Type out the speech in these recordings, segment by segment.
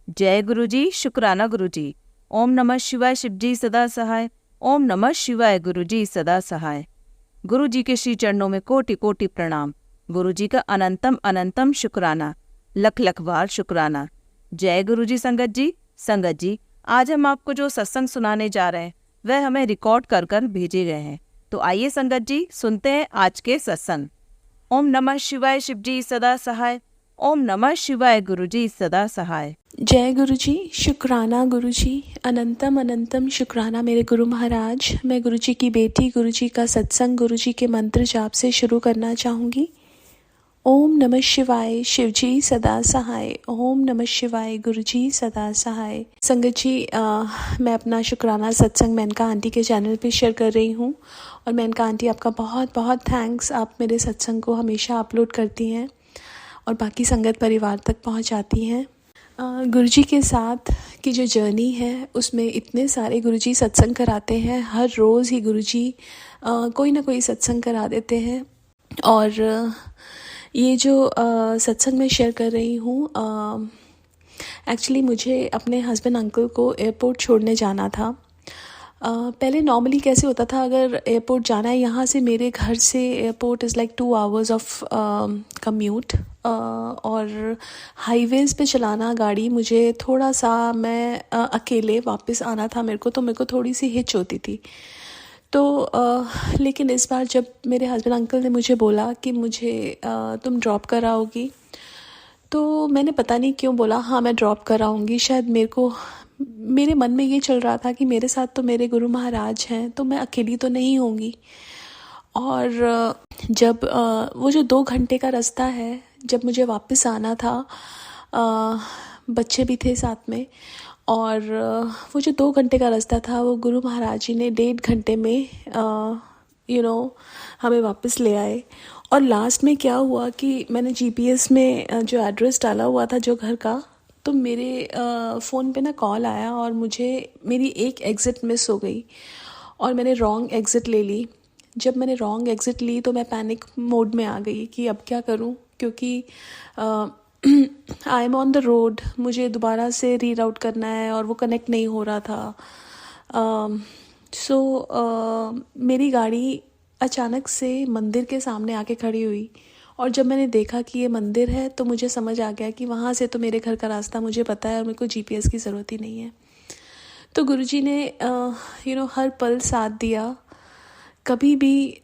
जय गुरु जी, शुक्राना गुरु जी। ओम नमः शिवाय, शिव जी सदा सहाय। ओम नमः शिवाय, गुरु जी सदा सहाय। गुरु जी के श्री चरणों में कोटि कोटि प्रणाम। गुरु जी का अनंतम अनंतम शुक्राना, लख लख बार शुक्राना। जय गुरु जी। संगत जी, आज हम आपको जो सत्संग सुनाने जा रहे हैं वह हमें रिकॉर्ड कर कर भेजे गए हैं। तो आइए संगत जी, सुनते हैं आज के सत्संग। ओम नमः शिवाय, शिव जी सदा सहाय। ओम नमः शिवाय, गुरु जी सदा सहाय। जय गुरु जी, शुक्राना गुरु जी, अनंतम अनंतम शुक्राना मेरे गुरु महाराज। मैं गुरु जी की बेटी, गुरु जी का सत्संग गुरु जी के मंत्र जाप से शुरू करना चाहूँगी। ओम नमः शिवाय, शिव जी सदा सहाय। ओम नमः शिवाय, गुरु जी सदा सहाय। संगत जी, मैं अपना शुक्राना सत्संग मेनका आंटी के चैनल पे शेयर कर रही हूँ। और मेनका आंटी, आपका बहुत बहुत थैंक्स। आप मेरे सत्संग को हमेशा अपलोड करती हैं और बाकी संगत परिवार तक पहुँचाती हैं। गुरुजी के साथ की जो जर्नी है उसमें इतने सारे गुरुजी सत्संग कराते हैं। हर रोज़ ही गुरुजी कोई ना कोई सत्संग करा देते हैं। और ये जो सत्संग मैं शेयर कर रही हूँ, एक्चुअली मुझे अपने हस्बैंड अंकल को एयरपोर्ट छोड़ने जाना था। पहले नॉर्मली कैसे होता था, अगर एयरपोर्ट जाना है यहाँ से, मेरे घर से airport is like 2 hours of commute. और हाईवेज़ पे चलाना गाड़ी मुझे थोड़ा सा, मैं अकेले वापस आना था मेरे को थोड़ी सी हिच होती थी। तो लेकिन इस बार जब मेरे हस्बैंड अंकल ने मुझे बोला कि मुझे तुम ड्रॉप कराओगी, तो मैंने पता नहीं क्यों बोला हाँ मैं ड्रॉप कराऊंगी। शायद मेरे मन में ये चल रहा था कि मेरे साथ तो मेरे गुरु महाराज हैं, तो मैं अकेली तो नहीं होंगी। और जब वो जो 2 घंटे का रास्ता है, जब मुझे वापस आना था, बच्चे भी थे साथ में, और वो जो 2 घंटे का रास्ता था वो गुरु महाराज जी ने 1.5 घंटे में हमें वापस ले आए। और लास्ट में क्या हुआ कि मैंने जीपीएस में जो एड्रेस डाला हुआ था जो घर का, तो मेरे फ़ोन पे ना कॉल आया और मुझे मेरी एक एग्ज़िट मिस हो गई और मैंने रॉन्ग एग्ज़िट ले ली। जब मैंने रॉन्ग एग्ज़िट ली तो मैं पैनिक मोड में आ गई कि अब क्या करूं, क्योंकि I am on the road, मुझे दोबारा से रीराउट करना है और वो कनेक्ट नहीं हो रहा था। मेरी गाड़ी अचानक से मंदिर के सामने आके खड़ी हुई और जब मैंने देखा कि ये मंदिर है तो मुझे समझ आ गया कि वहाँ से तो मेरे घर का रास्ता मुझे पता है और मेरे को जीपीएस की ज़रूरत ही नहीं है। तो गुरुजी ने हर पल साथ दिया। कभी भी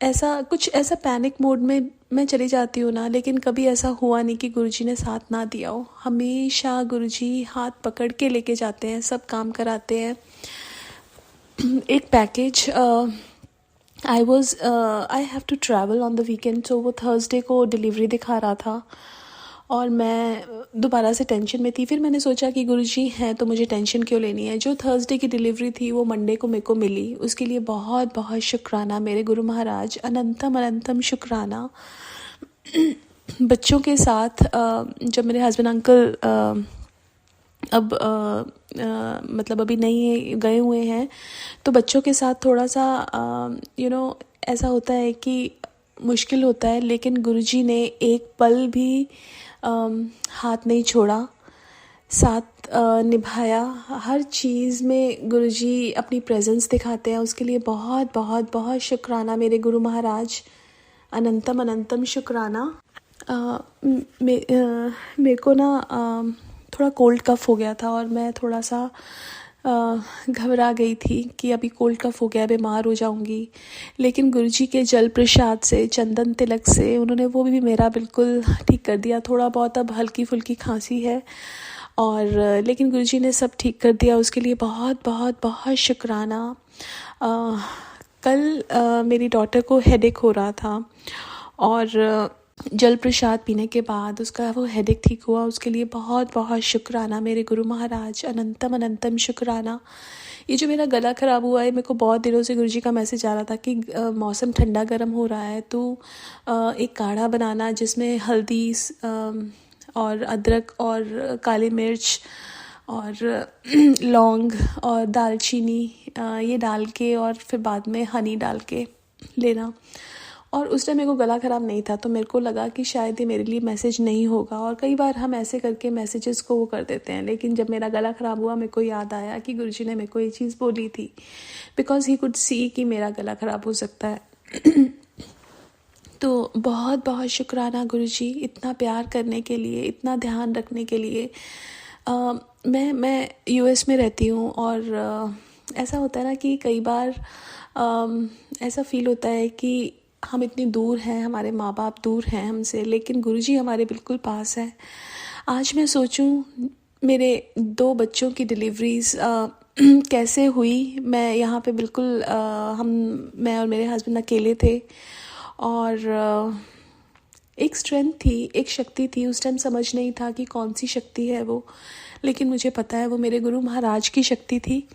ऐसा पैनिक मोड में मैं चली जाती हूँ ना, लेकिन कभी ऐसा हुआ नहीं कि गुरुजी ने साथ ना दिया हो। हमेशा गुरुजी हाथ पकड़ के लेके जाते हैं, सब काम कराते हैं। एक package, I have to travel on the weekend, तो वो थर्सडे को डिलीवरी दिखा रहा था और मैं दोबारा से टेंशन में थी। फिर मैंने सोचा कि गुरुजी हैं तो मुझे टेंशन क्यों लेनी है। जो थर्सडे की डिलीवरी थी वो मंडे को मेरे को मिली, उसके लिए बहुत बहुत शुक्राना मेरे गुरु महाराज, अनंतम अनंतम शुक्राना। बच्चों के साथ जब मेरे हस्बैंड अंकल अब मतलब अभी नहीं गए हुए हैं, तो बच्चों के साथ थोड़ा सा ऐसा होता है कि मुश्किल होता है, लेकिन गुरुजी ने एक पल भी हाथ नहीं छोड़ा, साथ निभाया। हर चीज़ में गुरुजी अपनी प्रेजेंस दिखाते हैं, उसके लिए बहुत बहुत बहुत शुक्राना मेरे गुरु महाराज, अनंतम अनंतम शुक्राना। मेरे को ना थोड़ा कोल्ड कफ़ हो गया था और मैं थोड़ा सा घबरा गई थी कि अभी कोल्ड कफ़ हो गया, बीमार हो जाऊंगी। लेकिन गुरुजी के जल प्रसाद से, चंदन तिलक से, उन्होंने वो भी मेरा बिल्कुल ठीक कर दिया। थोड़ा बहुत अब हल्की फुल्की खांसी है और लेकिन गुरुजी ने सब ठीक कर दिया, उसके लिए बहुत बहुत बहुत शुक्राना। कल मेरी डॉटर को हेडेक हो रहा था और जल प्रसाद पीने के बाद उसका वो हेडेक ठीक हुआ, उसके लिए बहुत बहुत शुक्राना मेरे गुरु महाराज, अनंतम अनंतम शुक्राना। ये जो मेरा गला ख़राब हुआ है, मेरे को बहुत दिनों से गुरुजी का मैसेज आ रहा था कि मौसम ठंडा गर्म हो रहा है तो एक काढ़ा बनाना जिसमें हल्दी और अदरक और काली मिर्च और लौंग और दालचीनी ये डाल के और फिर बाद में हनी डाल के लेना। और उस टाइम मेरे को गला ख़राब नहीं था, तो मेरे को लगा कि शायद ये मेरे लिए मैसेज नहीं होगा। और कई बार हम ऐसे करके मैसेजेस को वो कर देते हैं, लेकिन जब मेरा गला ख़राब हुआ मेरे को याद आया कि गुरुजी ने मेरे को ये चीज़ बोली थी, बिकॉज़ ही कुड सी कि मेरा गला ख़राब हो सकता है। तो बहुत बहुत शुक्राना गुरुजी, इतना प्यार करने के लिए, इतना ध्यान रखने के लिए। मैं यूएस में रहती हूँ, और ऐसा होता है ना कि कई बार ऐसा फ़ील होता है कि हम इतनी दूर हैं, हमारे माँ बाप दूर हैं हमसे, लेकिन गुरुजी हमारे बिल्कुल पास है। आज मैं सोचूं मेरे 2 बच्चों की डिलीवरीज़ कैसे हुई। मैं यहाँ पे बिल्कुल मैं और मेरे हस्बैंड अकेले थे, और एक स्ट्रेंथ थी, एक शक्ति थी। उस टाइम समझ नहीं था कि कौन सी शक्ति है वो, लेकिन मुझे पता है वो मेरे गुरु महाराज की शक्ति थी।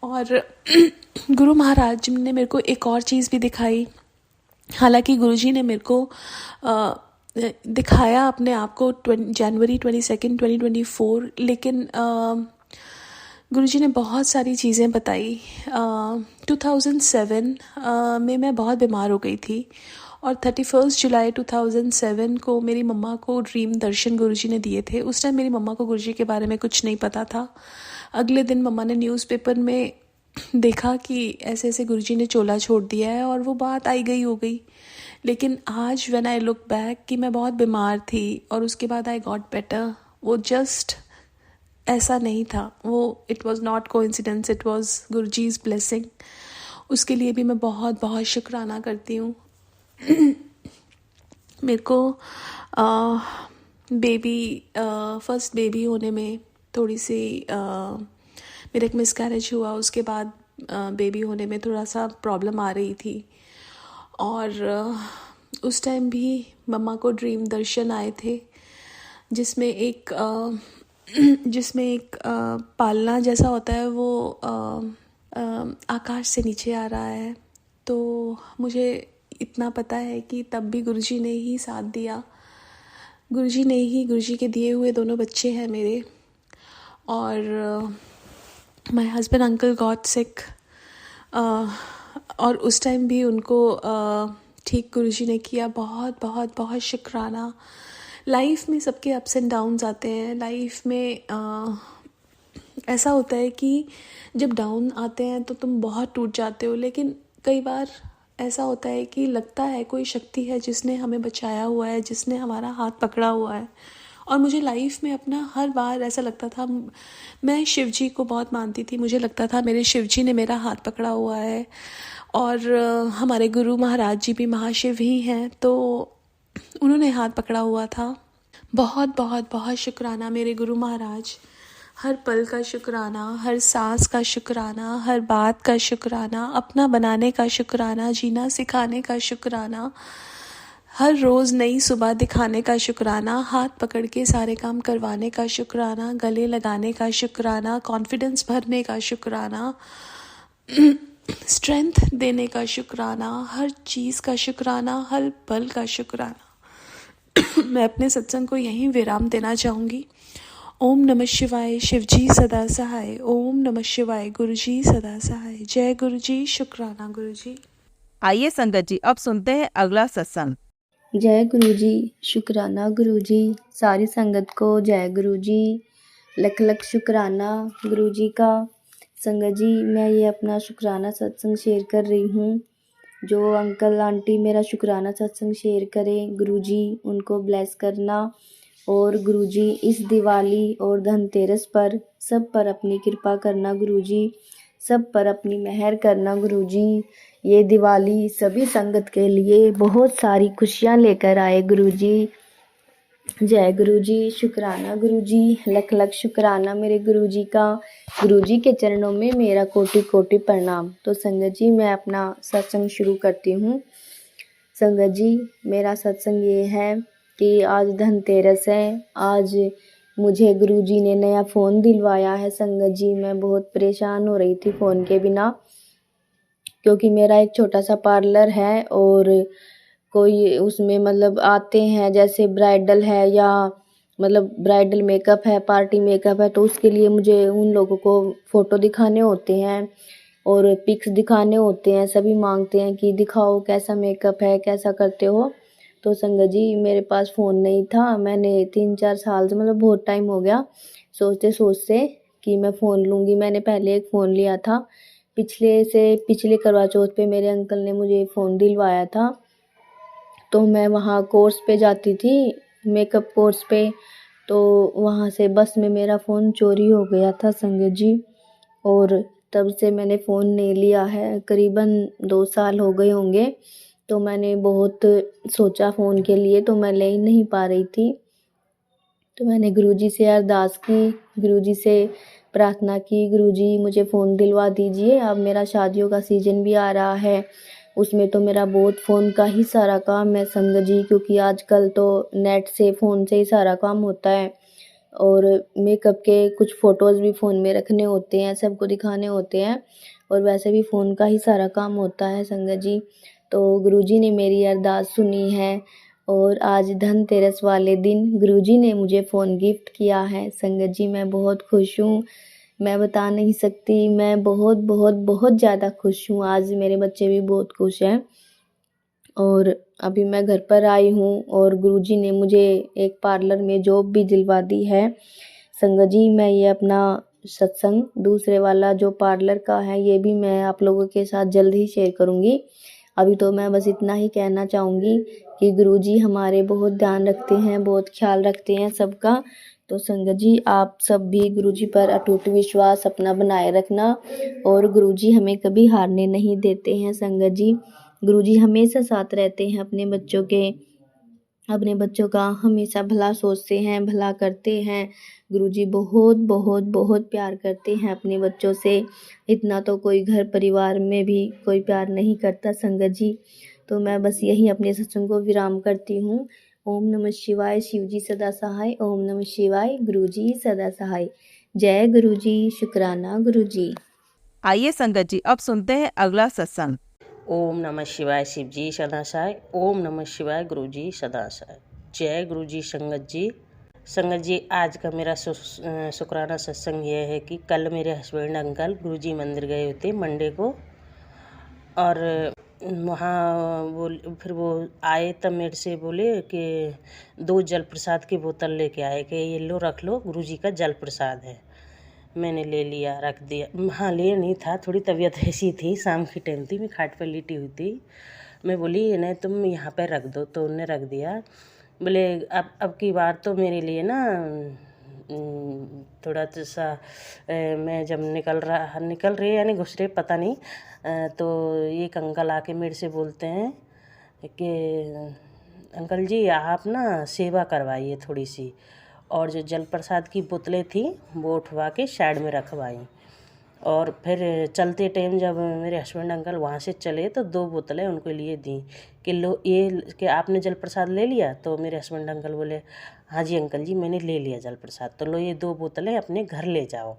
और गुरु महाराज ने मेरे को एक और चीज़ भी दिखाई। हालांकि गुरुजी ने मेरे को दिखाया अपने आप को जनवरी 22, 2024, लेकिन गुरुजी ने बहुत सारी चीज़ें बताई। 2007 में मैं बहुत बीमार हो गई थी, और 31 जुलाई 2007 को मेरी मम्मा को ड्रीम दर्शन गुरुजी ने दिए थे। उस टाइम मेरी मम्मा को गुरुजी के बारे में कुछ नहीं पता था। अगले दिन मम्मा ने न्यूज़पेपर में देखा कि ऐसे ऐसे गुरुजी ने चोला छोड़ दिया है, और वो बात आई गई हो गई। लेकिन आज व्हेन आई लुक बैक कि मैं बहुत बीमार थी और उसके बाद आई गॉट बेटर, वो जस्ट ऐसा नहीं था, वो it was not coincidence, it was Guruji's blessing. उसके लिए भी मैं बहुत बहुत शुक्राना करती हूँ। मेरे को फर्स्ट बेबी होने में थोड़ी सी मेरा एक मिसकैरेज हुआ। उसके बाद बेबी होने में थोड़ा सा प्रॉब्लम आ रही थी, और उस टाइम भी मम्मा को ड्रीम दर्शन आए थे, जिसमें एक पालना जैसा होता है, वो आकाश से नीचे आ रहा है। तो मुझे इतना पता है कि तब भी गुरुजी ने ही साथ दिया। गुरुजी के दिए हुए 2 बच्चे हैं मेरे। और my husband uncle got sick, और उस टाइम भी उनको ठीक गुरुजी ने किया। बहुत बहुत बहुत शुक्राना। लाइफ में सबके अप्स एंड डाउन्स आते हैं। लाइफ में ऐसा होता है कि जब डाउन आते हैं तो तुम बहुत टूट जाते हो, लेकिन कई बार ऐसा होता है कि लगता है कोई शक्ति है जिसने हमें बचाया हुआ है, जिसने हमारा हाथ पकड़ा हुआ है। और मुझे लाइफ में अपना हर बार ऐसा लगता था, मैं शिव जी को बहुत मानती थी, मुझे लगता था मेरे शिव जी ने मेरा हाथ पकड़ा हुआ है। और हमारे गुरु महाराज जी भी महाशिव ही हैं, तो उन्होंने हाथ पकड़ा हुआ था। बहुत बहुत बहुत शुक्राना मेरे गुरु महाराज। हर पल का शुक्राना, हर सांस का शुक्राना, हर बात का शुक्राना, अपना बनाने का शुक्राना, जीना सिखाने का शुक्राना, हर रोज़ नई सुबह दिखाने का शुक्राना, हाथ पकड़ के सारे काम करवाने का शुक्राना, गले लगाने का शुक्राना, कॉन्फिडेंस भरने का शुक्राना, स्ट्रेंथ देने का शुक्राना, हर चीज़ का शुक्राना, हर पल का शुक्राना। मैं अपने सत्संग को यहीं विराम देना चाहूँगी। ओम नमः शिवाय, शिवजी सदा सहाय। ओम नमः शिवाय, गुरुजी सदा सहाय। जय गुरुजी, शुक्राना गुरुजी। आइए संगत जी, अब सुनते हैं अगला सत्संग। जय गुरुजी, शुक्राना गुरुजी। सारी संगत को जय गुरुजी, लख लख शुक्राना गुरुजी का। संगत जी, मैं ये अपना शुक्राना सत्संग शेयर कर रही हूँ। जो अंकल आंटी मेरा शुक्राना सत्संग शेयर करें, गुरुजी उनको ब्लेस करना। और गुरुजी इस दिवाली और धनतेरस पर सब पर अपनी कृपा करना गुरुजी, सब पर अपनी मेहर करना गुरुजी। ये दिवाली सभी संगत के लिए बहुत सारी खुशियाँ लेकर आए गुरुजी। जय गुरुजी, शुक्राना गुरुजी, लख लख शुक्राना मेरे गुरुजी का। गुरुजी के चरणों में मेरा कोटि कोटि प्रणाम। तो संगत जी, मैं अपना सत्संग शुरू करती हूँ। संगत जी, मेरा सत्संग ये है कि आज धनतेरस है। आज मुझे गुरुजी ने नया फ़ोन दिलवाया है। संगत जी, मैं बहुत परेशान हो रही थी फ़ोन के बिना, क्योंकि मेरा एक छोटा सा पार्लर है, और कोई उसमें मतलब आते हैं, जैसे ब्राइडल है या मतलब ब्राइडल मेकअप है, पार्टी मेकअप है, तो उसके लिए मुझे उन लोगों को फ़ोटो दिखाने होते हैं और पिक्स दिखाने होते हैं, सभी मांगते हैं कि दिखाओ कैसा मेकअप है, कैसा करते हो। तो संगत जी मेरे पास फ़ोन नहीं था, मैंने 3-4 साल से मतलब बहुत टाइम हो गया सोचते सोचते कि मैं फ़ोन लूँगी। मैंने पहले एक फ़ोन लिया था, पिछले करवा चौथ पे मेरे अंकल ने मुझे फ़ोन दिलवाया था। तो मैं वहाँ कोर्स पे जाती थी, मेकअप कोर्स पे, तो वहाँ से बस में मेरा फ़ोन चोरी हो गया था संगत जी। और तब से मैंने फ़ोन नहीं लिया है, करीबन 2 साल हो गए होंगे। तो मैंने बहुत सोचा फ़ोन के लिए, तो मैं ले ही नहीं पा रही थी। तो मैंने गुरुजी से अरदास की, गुरुजी से प्रार्थना की, गुरुजी मुझे फ़ोन दिलवा दीजिए। अब मेरा शादियों का सीज़न भी आ रहा है, उसमें तो मेरा बहुत फ़ोन का ही सारा काम है संगत जी, क्योंकि आजकल तो नेट से फ़ोन से ही सारा काम होता है। और मेकअप के कुछ फ़ोटोज़ भी फ़ोन में रखने होते हैं, सबको दिखाने होते हैं, और वैसे भी फ़ोन का ही सारा काम होता है संगत जी। तो गुरुजी ने मेरी अरदास सुनी है, और आज धनतेरस वाले दिन गुरुजी ने मुझे फ़ोन गिफ्ट किया है संगत जी। मैं बहुत खुश हूँ, मैं बता नहीं सकती, मैं बहुत बहुत बहुत ज़्यादा खुश हूँ। आज मेरे बच्चे भी बहुत खुश हैं। और अभी मैं घर पर आई हूँ, और गुरुजी ने मुझे एक पार्लर में जॉब भी दिलवा दी है संगत जी। मैं ये अपना सत्संग दूसरे वाला जो पार्लर का है, ये भी मैं आप लोगों के साथ जल्द ही शेयर करूँगी। अभी तो मैं बस इतना ही कहना चाहूँगी कि गुरुजी हमारे बहुत ध्यान रखते हैं, बहुत ख्याल रखते हैं सबका। तो संगत जी आप सब भी गुरुजी पर अटूट विश्वास अपना बनाए रखना, और गुरुजी हमें कभी हारने नहीं देते हैं संगत जी। गुरुजी हमेशा साथ रहते हैं अपने बच्चों का हमेशा भला सोचते हैं, भला करते हैं। गुरुजी बहुत बहुत बहुत प्यार करते हैं अपने बच्चों से, इतना तो कोई घर परिवार में भी कोई प्यार नहीं करता संगत जी। तो मैं बस यही अपने सत्संग को विराम करती हूँ। ओम नमः शिवाय, शिव जी सदा सहाय। ओम नमः शिवाय, गुरुजी सदा सहाय। जय गुरुजी, शुक्राना गुरुजी। आइए संगत जी अब सुनते हैं अगला सत्संग। ओम नमः शिवाय, शिव जी सदासाय। ओम नमः शिवाय, गुरु जी सदासाय। जय गुरु जी। संगत जी आज का मेरा शुक्राना सत्संग यह है कि कल मेरे हस्बैंड अंकल गुरु जी मंदिर गए थे मंडे को, और वहाँ फिर वो आए तब मेरे से बोले कि 2 जल प्रसाद की बोतल लेके आए कि ये लो रख लो, गुरु जी का जल प्रसाद है। मैंने ले लिया, रख दिया। हाँ, ले नहीं था, थोड़ी तबीयत ऐसी थी, शाम की टाइम थी, मैं खाट पर लेटी हुई थी। मैं बोली इन्हें तुम यहाँ पे रख दो, तो उन्हें रख दिया। बोले अब की बार तो मेरे लिए ना थोड़ा सा मैं जब निकल रहे यानी घुस रहे पता नहीं, तो एक अंकल आके मेरे से बोलते हैं कि अंकल जी आप ना सेवा करवाइए थोड़ी सी, और जो जल प्रसाद की बोतलें थी वो उठवा के साइड में रखवाई। और फिर चलते टाइम जब मेरे हस्बैंड अंकल वहाँ से चले तो 2 बोतलें उनको लिए दी कि लो ये कि आपने जल प्रसाद ले लिया। तो मेरे हस्बैंड अंकल बोले हाँ जी अंकल जी मैंने ले लिया जल प्रसाद, तो लो ये 2 बोतलें अपने घर ले जाओ।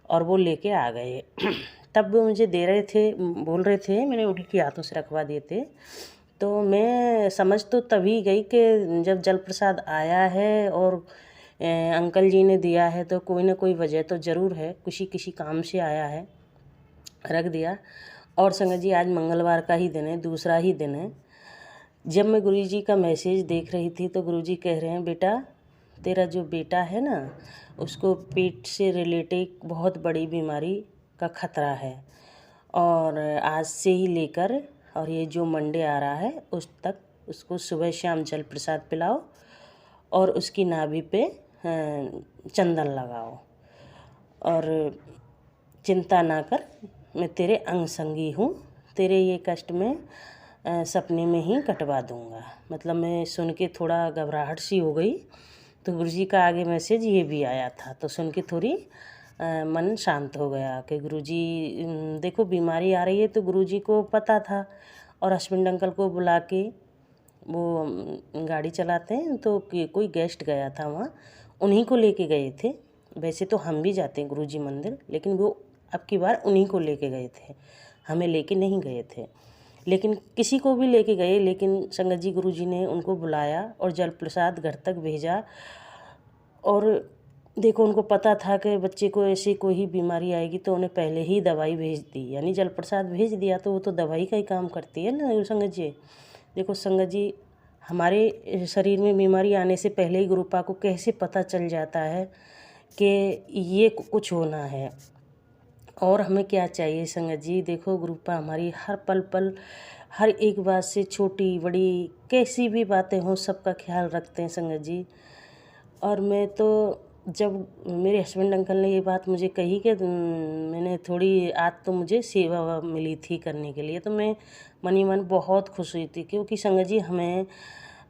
और वो लेके आ गए। तब वो मुझे दे रहे थे, बोल रहे थे, मैंने उनके हाथों से रखवा दिए थे। तो मैं समझ तो तभी गई कि जब जल प्रसाद आया है और अंकल जी ने दिया है तो कोई ना कोई वजह तो ज़रूर है, किसी काम से आया है, रख दिया। और संगत जी आज मंगलवार का ही दिन है, दूसरा ही दिन है। जब मैं गुरुजी का मैसेज देख रही थी तो गुरुजी कह रहे हैं बेटा तेरा जो बेटा है ना उसको पेट से रिलेटेड बहुत बड़ी बीमारी का खतरा है, और आज से ही लेकर और ये जो मंडे आ रहा है उस तक उसको सुबह शाम जल प्रसाद पिलाओ और उसकी नाभि पे चंदन लगाओ, और चिंता ना कर, मैं तेरे अंग संगी हूँ, तेरे ये कष्ट में सपने में ही कटवा दूँगा। मतलब मैं सुन के थोड़ा घबराहट सी हो गई। तो गुरुजी का आगे मैसेज ये भी आया था, तो सुन के थोड़ी मन शांत हो गया कि गुरुजी देखो बीमारी आ रही है। तो गुरुजी को पता था, और हस्बैंड अंकल को बुला के वो गाड़ी चलाते हैं तो कोई गेस्ट गया था वहाँ, उन्हीं को लेके गए थे। वैसे तो हम भी जाते हैं गुरुजी मंदिर, लेकिन वो अब की बार उन्हीं को लेके गए थे, हमें लेके नहीं गए थे। लेकिन किसी को भी लेके गए, लेकिन संगत जी गुरुजी ने उनको बुलाया और जल प्रसाद घर तक भेजा। और देखो उनको पता था कि बच्चे को ऐसी कोई बीमारी आएगी तो उन्हें पहले ही दवाई भेज दी, यानी जल प्रसाद भेज दिया, तो वो तो दवाई का ही काम करती है ना संगत जी। देखो संगत जी, हमारे शरीर में बीमारी आने से पहले ही गुरुपा को कैसे पता चल जाता है कि ये कुछ होना है। और हमें क्या चाहिए संगत जी, देखो गुरुपा हमारी हर पल पल हर एक बात से, छोटी बड़ी कैसी भी बातें हों, सबका ख्याल रखते हैं संगत जी। और मैं तो जब मेरे हस्बैंड अंकल ने ये बात मुझे कही कि मैंने थोड़ी आज तो मुझे सेवा मिली थी करने के लिए, तो मैं मनी मन बहुत खुश हुई थी, क्योंकि संगत जी हमें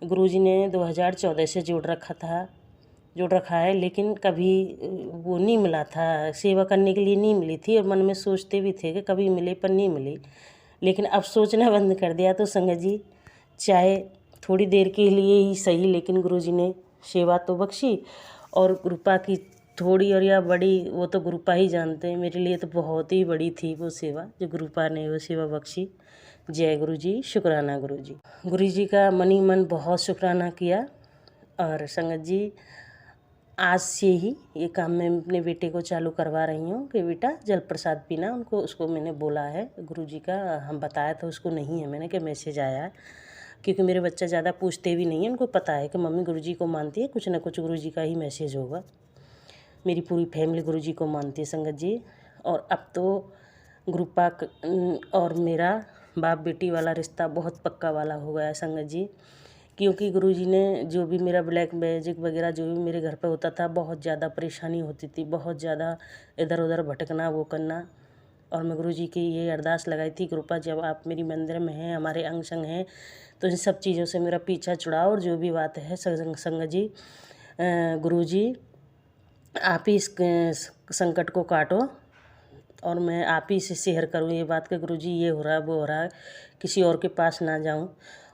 गुरुजी ने 2014 से जोड़ रखा है, लेकिन कभी वो नहीं मिला था, सेवा करने के लिए नहीं मिली थी, और मन में सोचते भी थे कि कभी मिले, पर नहीं मिली। लेकिन अब सोचना बंद कर दिया। तो संगत जी, चाहे थोड़ी देर के लिए ही सही, लेकिन गुरुजी ने सेवा तो बख्शी, और गुरुपा की थोड़ी और या बड़ी वो तो गुरुपा ही जानते हैं, मेरे लिए तो बहुत ही बड़ी थी वो सेवा जो गुरुपा ने वो सेवा बख्शी। जय गुरु जी, शुक्राना गुरु जी। गुरु जी का मनी मन बहुत शुक्राना किया। और संगत जी, आज से ही ये काम मैं अपने बेटे को चालू करवा रही हूँ कि बेटा जल प्रसाद पीना, उसको मैंने बोला है, गुरुजी का हम बताया था उसको, नहीं है मैंने कि मैसेज आया है, क्योंकि मेरे बच्चा ज़्यादा पूछते भी नहीं है, उनको पता है कि मम्मी गुरुजी को मानती है, कुछ ना कुछ गुरुजी का ही मैसेज होगा। मेरी पूरी फैमिली गुरुजी को मानती है संगत जी। और अब तो गुरुपा और मेरा बाप बेटी वाला रिश्ता बहुत पक्का वाला हो गया है संगत जी, क्योंकि गुरुजी ने जो भी मेरा ब्लैक मैजिक वगैरह जो भी मेरे घर पे होता था, बहुत ज़्यादा परेशानी होती थी, बहुत ज़्यादा इधर उधर भटकना वो करना। और मैं गुरुजी की ये अरदास लगाई थी, कृपा जब आप मेरी मंदिर में हैं, हमारे अंग संग हैं, तो इन सब चीज़ों से मेरा पीछा छुड़ाओ, और जो भी बात है संगत जी, गुरुजी आप ही इस संकट को काटो, और मैं आप ही से शेयर करूँ ये बात कि गुरुजी ये हो रहा है, वो हो रहा है, किसी और के पास ना जाऊँ।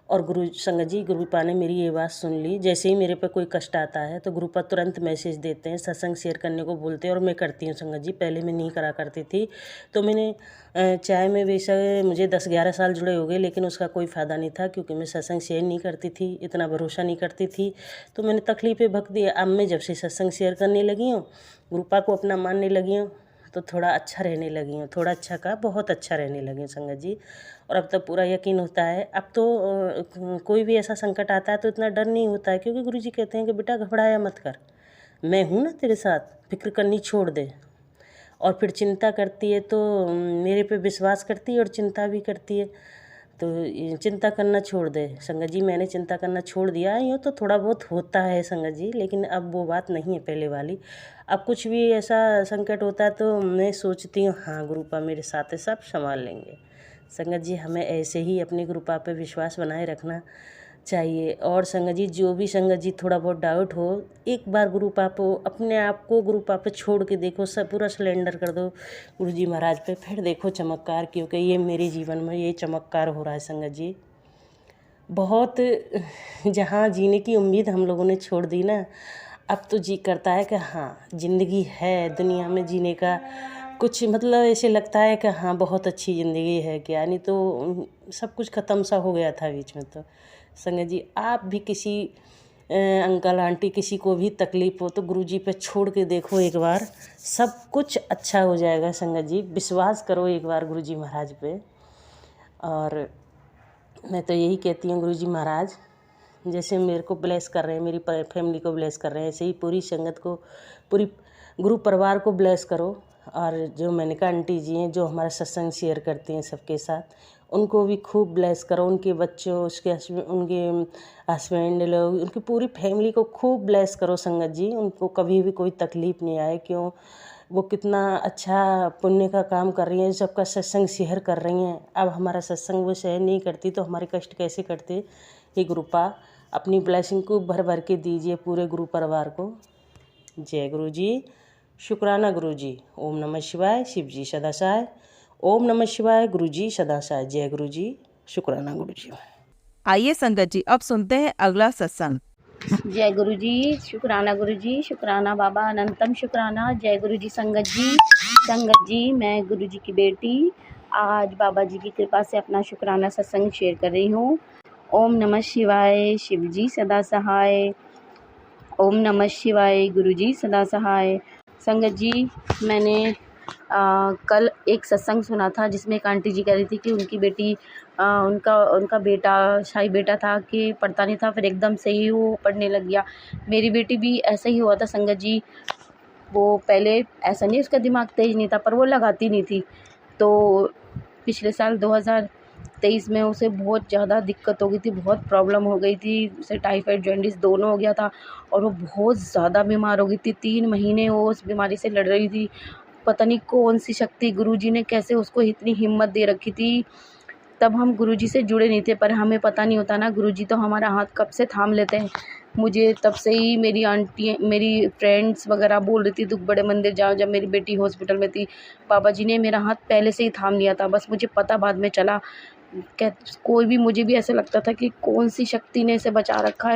और गुरु संगत जी, गुरुपा ने मेरी ये बात सुन ली। जैसे ही मेरे पे कोई कष्ट आता है तो गुरुपा तुरंत मैसेज देते हैं, सत्संग शेयर करने को बोलते हैं, और मैं करती हूँ संगत जी। पहले मैं नहीं करा करती थी, तो मैंने चाहे मैं वैसे मुझे 10-11 साल जुड़े हो गए, लेकिन उसका कोई फ़ायदा नहीं था, क्योंकि मैं सत्संग शेयर नहीं करती थी, इतना भरोसा नहीं करती थी, तो मैंने तकलीफ़ें भग दी। अब मैं जब से सत्संग शेयर करने लगी हूँ, गुरुपा को अपना मानने लगी हूँ, तो थोड़ा अच्छा रहने लगी हूँ, थोड़ा अच्छा का बहुत अच्छा रहने लगी हूँ संगत जी। और अब तो पूरा यकीन होता है। अब तो कोई भी ऐसा संकट आता है तो इतना डर नहीं होता है, क्योंकि गुरुजी कहते हैं कि बेटा घबराया मत कर, मैं हूँ ना तेरे साथ, फिक्र करनी छोड़ दे। और फिर चिंता करती है तो मेरे पे विश्वास करती है और चिंता भी करती है, तो चिंता करना छोड़ दे संगत जी। मैंने चिंता करना छोड़ दिया है, यूँ तो थोड़ा बहुत होता है संगत जी, लेकिन अब वो बात नहीं है पहले वाली। अब कुछ भी ऐसा संकट होता है तो मैं सोचती हूँ हाँ गुरुपा मेरे साथ है, सब संभाल लेंगे। संगत जी, हमें ऐसे ही अपनी गुरुपा पे विश्वास बनाए रखना चाहिए। और संगत जी, जो भी संगत जी थोड़ा बहुत डाउट हो, एक बार गुरुपा को अपने आप को गुरुपा पे छोड़ के देखो, सब पूरा सिलेंडर कर दो गुरुजी महाराज पे, फिर देखो चमत्कार, क्योंकि ये मेरे जीवन में ये चमत्कार हो रहा है संगत जी। बहुत जहाँ जीने की उम्मीद हम लोगों ने छोड़ दी ना, अब तो जी करता है कि हाँ ज़िंदगी है दुनिया में जीने का कुछ, मतलब ऐसे लगता है कि हाँ बहुत अच्छी ज़िंदगी है क्या, नहीं तो सब कुछ ख़त्म सा हो गया था बीच में। तो संगत जी, आप भी किसी अंकल आंटी किसी को भी तकलीफ़ हो तो गुरुजी पे छोड़ के देखो एक बार, सब कुछ अच्छा हो जाएगा संगत जी। विश्वास करो एक बार गुरुजी महाराज पे। और मैं तो यही कहती हूँ, गुरुजी महाराज जैसे मेरे को ब्लेस कर रहे हैं, मेरी फैमिली को ब्लेस कर रहे हैं, ऐसे ही पूरी संगत को, पूरी गुरु परिवार को ब्लेस करो। और जो मेनका आंटी जी हैं जो हमारा सत्संग शेयर करती हैं सबके साथ, उनको भी खूब ब्लेस करो, उनके बच्चों, उनके हस्बैंड लोग, उनकी पूरी फैमिली को खूब ब्लेस करो संगत जी। उनको कभी भी कोई तकलीफ़ नहीं आए, क्यों वो कितना अच्छा पुण्य का काम कर रही हैं, सबका सत्संग शेयर कर रही हैं। अब हमारा सत्संग वो शेयर नहीं करती तो हमारे कष्ट कैसे करते। ये गुरुपा अपनी ब्लेसिंग को भर भर के दीजिए पूरे गुरु परिवार को। जय गुरु जी, शुक्राना गुरु जी। ओम नमः शिवाय, शिव जी सदा सहाय। ओम नमः शिवाय, गुरु जी सदा सहाय। जय गुरु जी, शुक्राना गुरु जी। आइए संगत जी, अब सुनते हैं अगला सत्संग। जय गुरु जी, शुक्राना गुरु जी, शुक्राना बाबा, अनंतम शुक्राना। जय गुरु जी संगत जी, मैं गुरु जी की बेटी आज बाबा जी की कृपा से अपना शुक्राना सत्संग शेयर कर रही हूँ। ओम नमः शिवाय, शिव जी सदा सहाय। ओम नमः शिवाय। गुरुजी सदा सहाय। संगत जी, मैंने कल एक सत्संग सुना था जिसमें एक आंटी जी कह रही थी कि उनकी बेटी उनका उनका बेटा शाही बेटा था कि पढ़ता नहीं था, फिर एकदम से ही वो पढ़ने लग गया। मेरी बेटी भी ऐसा ही हुआ था संगत जी। वो पहले ऐसा नहीं उसका दिमाग तेज नहीं था, पर वो लगाती नहीं थी। तो पिछले साल 2023 में उसे बहुत ज़्यादा दिक्कत हो गई थी, बहुत प्रॉब्लम हो गई थी। उसे टाइफाइड जॉन्डिस दोनों हो गया था और वो बहुत ज़्यादा बीमार हो गई थी। 3 महीने वो उस बीमारी से लड़ रही थी। पता नहीं कौन-सी शक्ति गुरुजी ने कैसे उसको इतनी हिम्मत दे रखी थी। तब हम गुरुजी से जुड़े नहीं थे, पर हमें पता नहीं होता ना, गुरुजी तो हमारा हाथ कब से थाम लेते हैं। मुझे तब से ही मेरी आंटी, मेरी फ्रेंड्स वगैरह बोल रही थी दुख बड़े मंदिर जाओ। जब मेरी बेटी हॉस्पिटल में थी, बाबा जी ने मेरा हाथ पहले से ही थाम लिया था, बस मुझे पता बाद में चला। कोई भी, मुझे भी ऐसा लगता था कि कौन सी शक्ति ने इसे बचा रखा है।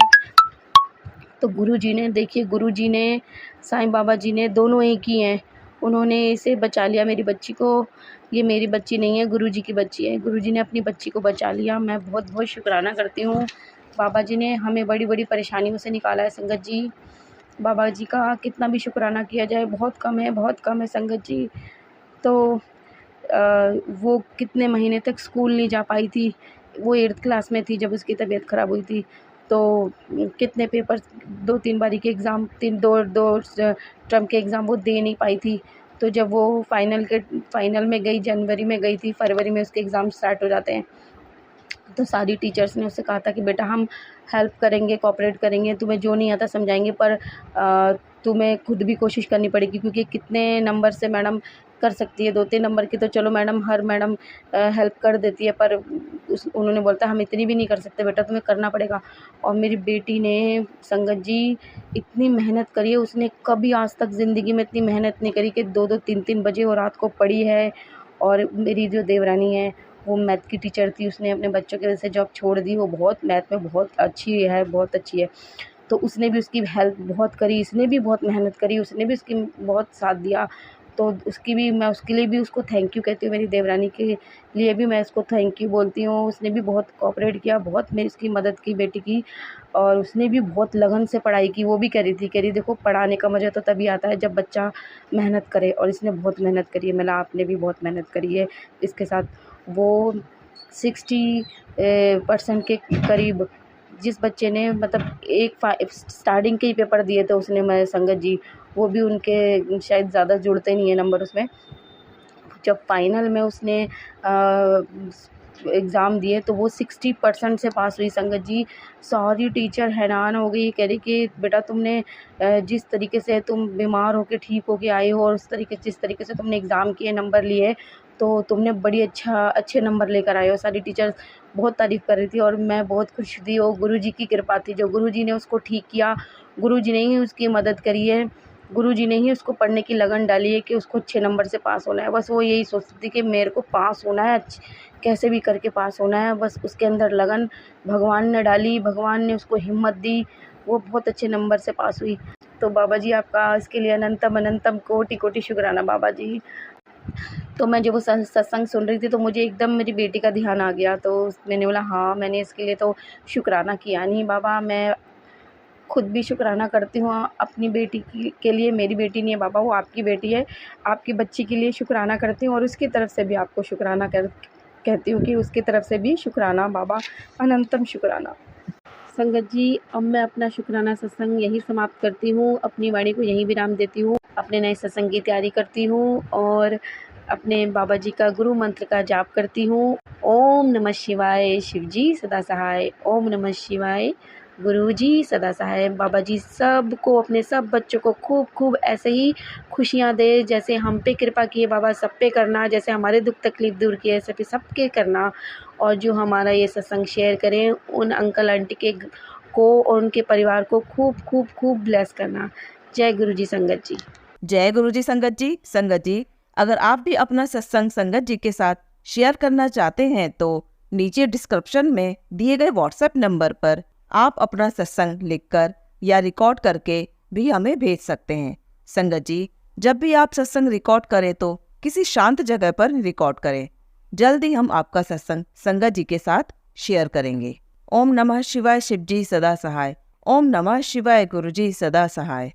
तो गुरुजी ने, देखिए गुरुजी ने, साईं बाबा जी ने, दोनों एक ही हैं। उन्होंने इसे बचा लिया, मेरी बच्ची को। ये मेरी बच्ची नहीं है, गुरुजी की बच्ची है। गुरुजी ने अपनी बच्ची को बचा लिया। मैं बहुत बहुत शुक्राना करती हूँ। बाबा जी ने हमें बड़ी बड़ी परेशानियों से निकाला है संगत जी। बाबा जी का कितना भी शुक्राना किया जाए बहुत कम है, बहुत कम है संगत जी। तो वो कितने महीने तक स्कूल नहीं जा पाई थी। वो 8th क्लास में थी जब उसकी तबीयत ख़राब हुई थी। तो कितने पेपर, 2-3 बारी के एग्ज़ाम, 2 टर्म के एग्ज़ाम वो दे नहीं पाई थी। तो जब वो फाइनल में गई, जनवरी में गई थी, फरवरी में उसके एग्ज़ाम स्टार्ट हो जाते हैं। तो सारी टीचर्स ने उससे कहा था कि बेटा हम हेल्प करेंगे, कोऑपरेट करेंगे, तुम्हें जो नहीं आता समझाएंगे, पर तुम्हें खुद भी कोशिश करनी पड़ेगी, क्योंकि कितने नंबर से मैडम कर सकती है। 2-3 नंबर की तो चलो मैडम, हर मैडम हेल्प कर देती है, पर उन्होंने बोलता हम इतनी भी नहीं कर सकते बेटा, तुम्हें करना पड़ेगा। और मेरी बेटी ने संगत जी इतनी मेहनत करी है, उसने कभी आज तक ज़िंदगी में इतनी मेहनत नहीं करी कि 2-2 3-3 बजे वो रात को पढ़ी है। और मेरी जो देवरानी है, वो मैथ की टीचर थी, उसने अपने बच्चों की वजह से जॉब छोड़ दी। वो बहुत मैथ में बहुत अच्छी है, बहुत अच्छी है। तो उसने भी उसकी हेल्प बहुत करी, इसने भी बहुत मेहनत करी, उसने भी उसकी बहुत साथ दिया। तो उसकी भी, मैं उसके लिए भी उसको थैंक यू कहती हूँ। मेरी देवरानी के लिए भी मैं उसको थैंक यू बोलती हूँ। उसने भी बहुत कोऑपरेट किया, बहुत मेरी उसकी मदद की बेटी की। और उसने भी बहुत लगन से पढ़ाई की। वो भी कह रही देखो पढ़ाने का मज़ा तो तभी आता है जब बच्चा मेहनत करे, और इसने बहुत मेहनत करी है। मतलब आपने भी बहुत मेहनत करी है इसके साथ। वो 60% के करीब, जिस बच्चे ने मतलब स्टार्टिंग के ही पेपर दिए थे उसने, मैं संगत जी, वो भी उनके शायद ज़्यादा जुड़ते नहीं है नंबर उसमें। जब फाइनल में उसने एग्ज़ाम दिए तो वो 60% से पास हुई संगत जी। सारी टीचर हैरान हो गई, कह रही कि बेटा तुमने जिस तरीके से तुम बीमार होके ठीक होके आए हो, और जिस तरीके से तुमने एग्ज़ाम किए, नंबर लिए, तो तुमने बड़ी अच्छे नंबर लेकर आए हो। सारी टीचर्स बहुत तारीफ़ कर रही थी और मैं बहुत खुश थी। और गुरुजी की कृपा थी, जो गुरुजी ने उसको ठीक किया, गुरुजी ने ही उसकी मदद करी है, गुरुजी ने ही उसको पढ़ने की लगन डाली है कि उसको अच्छे नंबर से पास होना है। बस वो यही सोचती थी कि मेरे को पास होना है, कैसे भी करके पास होना है। बस उसके अंदर लगन भगवान ने डाली, भगवान ने उसको हिम्मत दी, वो बहुत अच्छे नंबर से पास हुई। तो बाबा जी आपका इसके लिए अनंतम अनंतम कोटि कोटि शुक्राना बाबा जी। तो मैं जब वो सत्संग सुन रही थी तो मुझे एकदम मेरी बेटी का ध्यान आ गया। तो मैंने बोला हाँ, मैंने इसके लिए तो शुक्राना किया नहीं बाबा, मैं खुद भी शुक्राना करती हूँ अपनी बेटी के लिए। मेरी बेटी नहीं है बाबा, वो आपकी बेटी है। आपकी बच्ची के लिए शुक्राना करती हूँ, और उसकी तरफ से भी आपको शुक्राना कहती हूँ कि उसकी तरफ से भी शुक्राना बाबा, अनंतम शुक्राना। संगत जी, अब मैं अपना शुक्राना सत्संग यही समाप्त करती हूँ, अपनी वाणी को यहीं विराम देती हूँ। अपने नए सत्संग की तैयारी करती हूँ और अपने बाबा जी का गुरु मंत्र का जाप करती हूँ। ओम नमः शिवाय, शिव जी सदा सहाय। ओम नमः शिवाय, गुरु जी सदा सहाय। बाबा जी सबको, अपने सब बच्चों को खूब खूब ऐसे ही खुशियाँ दे, जैसे हम पे कृपा किए बाबा सब पे करना, जैसे हमारे दुख तकलीफ दूर किए ऐसे सबके करना। और जो हमारा ये सत्संग शेयर करें, उन अंकल आंटी को और उनके परिवार को खूब खूब खूब ब्लेस करना। जय गुरु जी संगत जी। जय गुरु जी संगत जी। संगत जी, अगर आप भी अपना सत्संग संगत जी के साथ शेयर करना चाहते हैं तो नीचे डिस्क्रिप्शन में दिए गए व्हाट्सएप नंबर पर आप अपना सत्संग लिखकर या रिकॉर्ड करके भी हमें भेज सकते हैं। संगत जी, जब भी आप सत्संग रिकॉर्ड करें तो किसी शांत जगह पर रिकॉर्ड करें। जल्दी हम आपका सत्संग संगत जी के साथ शेयर करेंगे। ओम नमः शिवाय, शिव जी सदा सहाय। ओम नमः शिवाय गुरुजी सदा सहाय।